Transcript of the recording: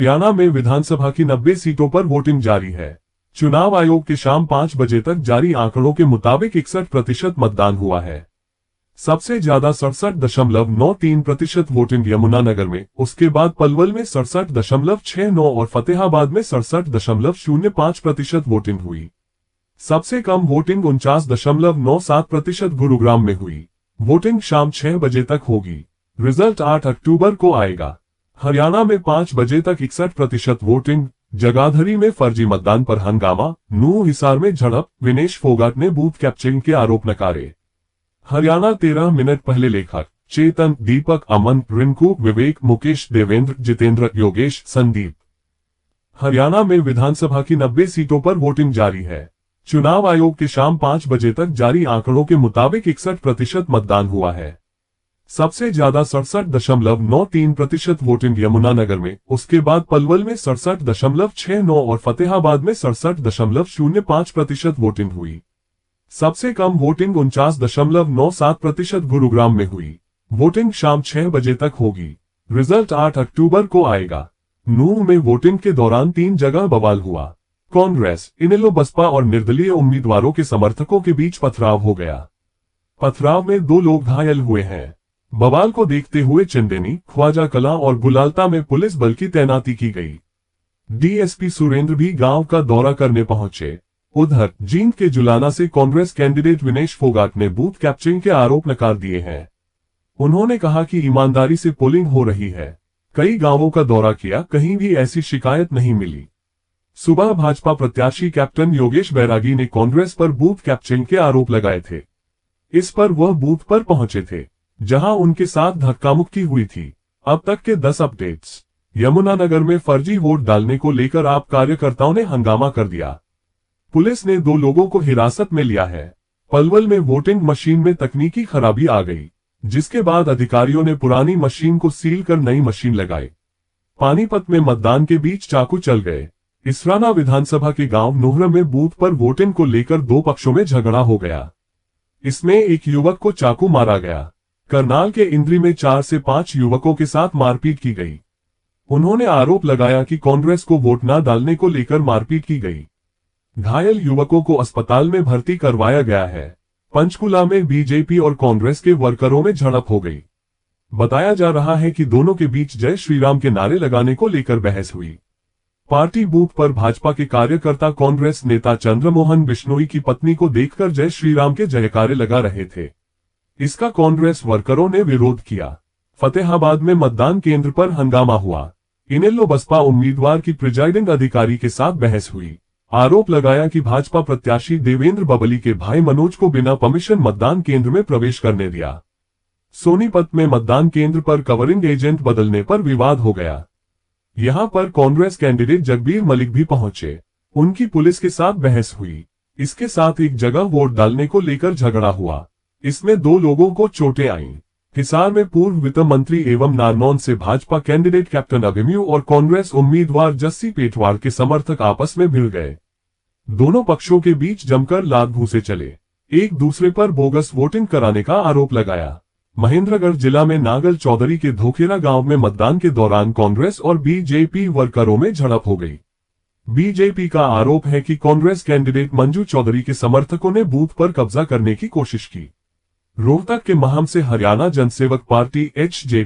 हरियाणा में विधानसभा की 90 सीटों पर वोटिंग जारी है। चुनाव आयोग के शाम 5 बजे तक जारी आंकड़ों के मुताबिक 61% मतदान हुआ है। सबसे ज्यादा 67.93% वोटिंग यमुनानगर में, उसके बाद पलवल में 67.69 और फतेहाबाद में 67.05% वोटिंग हुई। सबसे कम वोटिंग 49.97% गुरुग्राम में हुई। वोटिंग शाम 6 बजे तक होगी। रिजल्ट 8 अक्टूबर को आएगा। हरियाणा में 5 बजे तक 61% वोटिंग। जगाधरी में फर्जी मतदान पर हंगामा, नूंह हिसार में झड़प, विनेश फोगाट ने बूथ कैप्चरिंग के आरोप नकारे। हरियाणा 13 मिनट पहले लेखक चेतन, दीपक, अमन, रिंकू, विवेक, मुकेश, देवेंद्र, जितेंद्र, योगेश, संदीप। हरियाणा में विधानसभा की 90 सीटों पर वोटिंग जारी है। चुनाव आयोग के शाम 5 बजे तक जारी आंकड़ों के मुताबिक 61% मतदान हुआ है। सबसे ज्यादा 67.93% वोटिंग यमुनानगर में, उसके बाद पलवल में 67.69 और फतेहाबाद में 67.05% वोटिंग हुई। सबसे कम वोटिंग 49.97% गुरुग्राम में हुई। वोटिंग शाम 6 बजे तक होगी। रिजल्ट 8 अक्टूबर को आएगा। नूंह में वोटिंग के दौरान 3 जगह बवाल हुआ। कांग्रेस, इनेलो, बसपा और निर्दलीय उम्मीदवारों के समर्थकों के बीच पथराव हो गया। पथराव में 2 लोग घायल हुए हैं। बवाल को देखते हुए चंदेनी, ख्वाजा कलां और गुलालता में पुलिस बल की तैनाती की गई। डीएसपी सुरेंद्र भी गांव का दौरा करने पहुंचे। उधर जींद के जुलाना से कांग्रेस कैंडिडेट विनेश फोगाट ने बूथ कैप्चरिंग के आरोप नकार दिए हैं। उन्होंने कहा कि ईमानदारी से पोलिंग हो रही है। कई गांवों का दौरा किया, कहीं भी ऐसी शिकायत नहीं मिली। सुबह भाजपा प्रत्याशी कैप्टन योगेश बैरागी ने कांग्रेस पर बूथ कैप्चरिंग के आरोप लगाए थे। इस पर वह बूथ पर पहुंचे थे, जहां उनके साथ धक्का-मुक्की हुई थी। अब तक के 10 अपडेट्स। यमुनानगर में फर्जी वोट डालने को लेकर आप कार्यकर्ताओं ने हंगामा कर दिया। पुलिस ने 2 लोगों को हिरासत में लिया है। पलवल में वोटिंग मशीन में तकनीकी खराबी आ गई, जिसके बाद अधिकारियों ने पुरानी मशीन को सील कर नई मशीन लगाई। पानीपत में मतदान के बीच चाकू चल गए। इसराना विधानसभा के गांव नोहरा में बूथ पर वोटिंग को लेकर 2 पक्षों में झगड़ा हो गया। इसमें एक युवक को चाकू मारा गया। करनाल के इंद्री में 4 से 5 युवकों के साथ मारपीट की गई। उन्होंने आरोप लगाया कि कांग्रेस को वोट न डालने को लेकर मारपीट की गई। घायल युवकों को अस्पताल में भर्ती करवाया गया है। पंचकुला में बीजेपी और कांग्रेस के वर्करों में झड़प हो गई। बताया जा रहा है कि दोनों के बीच जय श्री राम के नारे लगाने को लेकर बहस हुई। पार्टी बूथ पर भाजपा के कार्यकर्ता कांग्रेस नेता चंद्रमोहन बिश्नोई की पत्नी को देखकर जय श्री राम के जयकारे लगा रहे थे। इसका कांग्रेस वर्करों ने विरोध किया। फतेहाबाद में मतदान केंद्र पर हंगामा हुआ। इनेलो बसपा उम्मीदवार की प्रिजाइडिंग अधिकारी के साथ बहस हुई। आरोप लगाया कि भाजपा प्रत्याशी देवेंद्र बबली के भाई मनोज को बिना परमिशन मतदान केंद्र में प्रवेश करने दिया। सोनीपत में मतदान केंद्र पर कवरिंग एजेंट बदलने पर विवाद हो गया। यहां पर कांग्रेस कैंडिडेट जगबीर मलिक भी पहुंचे। उनकी पुलिस के साथ बहस हुई। इसके साथ एक जगह वोट डालने को लेकर झगड़ा हुआ। इसमें 2 लोगों को चोटें आईं। हिसार में पूर्व वित्त मंत्री एवं नारनौल से भाजपा कैंडिडेट कैप्टन अभिमन्यु और कांग्रेस उम्मीदवार जस्सी पेटवाड़ के समर्थक आपस में भिड़ गए। दोनों पक्षों के बीच जमकर लात घूंसे चले। एक दूसरे पर बोगस वोटिंग कराने का आरोप लगाया। महेंद्रगढ़ जिला में नागल चौधरी के धोखेरा गांव में मतदान के दौरान कांग्रेस और बीजेपी वर्करों में झड़प हो गई। बीजेपी का आरोप है कि कांग्रेस कैंडिडेट मंजू चौधरी के समर्थकों ने बूथ पर कब्जा करने की कोशिश की। रोहतक के महम से हरियाणा जनसेवक पार्टी (HJP)